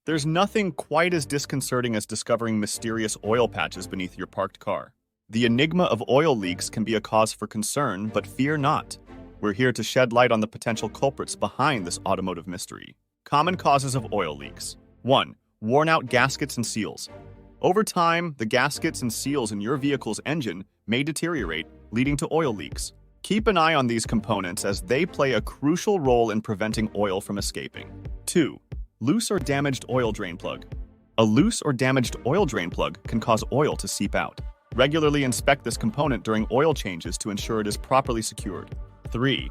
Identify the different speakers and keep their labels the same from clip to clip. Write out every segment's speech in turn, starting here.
Speaker 1: There's nothing quite as disconcerting as discovering mysterious oil patches beneath your parked car. The enigma of oil leaks can be a cause for concern, but fear not. We're here to shed light on the potential culprits behind this automotive mystery. Common causes of oil leaks. 1. Worn-out gaskets and seals. Over time, the gaskets and seals in your vehicle's engine may deteriorate, leading to oil leaks. Keep an eye on these components as they play a crucial role in preventing oil from escaping. 2. Loose or damaged oil drain plug. A loose or damaged oil drain plug can cause oil to seep out. Regularly inspect this component during oil changes to ensure it is properly secured. 3.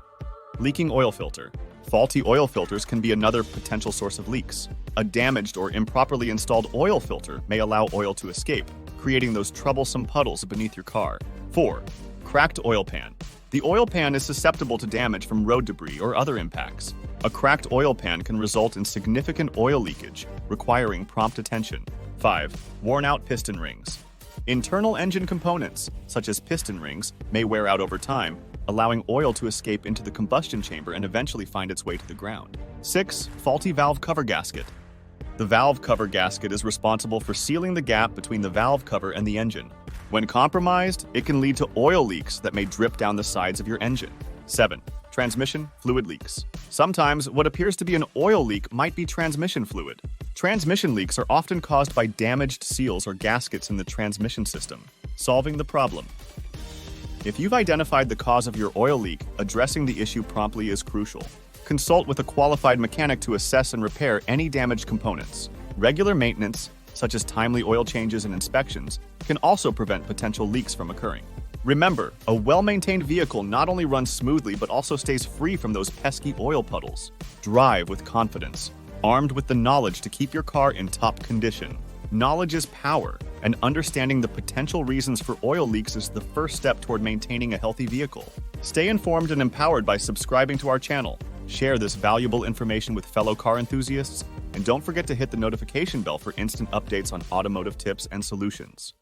Speaker 1: Leaking oil filter. Faulty oil filters can be another potential source of leaks. A damaged or improperly installed oil filter may allow oil to escape, creating those troublesome puddles beneath your car. 4. Cracked oil pan. The oil pan is susceptible to damage from road debris or other impacts. A cracked oil pan can result in significant oil leakage, requiring prompt attention. 5. Worn-out piston rings. Internal engine components, such as piston rings, may wear out over time, allowing oil to escape into the combustion chamber and eventually find its way to the ground. 6. Faulty valve cover gasket. The valve cover gasket is responsible for sealing the gap between the valve cover and the engine. When compromised, it can lead to oil leaks that may drip down the sides of your engine. 7. Transmission fluid leaks. Sometimes what appears to be an oil leak might be transmission fluid. Transmission leaks are often caused by damaged seals or gaskets in the transmission system. Solving the problem. If you've identified the cause of your oil leak, addressing the issue promptly is crucial. Consult with a qualified mechanic to assess and repair any damaged components. Regular maintenance, such as timely oil changes and inspections, can also prevent potential leaks from occurring. Remember, a well-maintained vehicle not only runs smoothly but also stays free from those pesky oil puddles. Drive with confidence, armed with the knowledge to keep your car in top condition. Knowledge is power, and understanding the potential reasons for oil leaks is the first step toward maintaining a healthy vehicle. Stay informed and empowered by subscribing to our channel. Share this valuable information with fellow car enthusiasts, and don't forget to hit the notification bell for instant updates on automotive tips and solutions.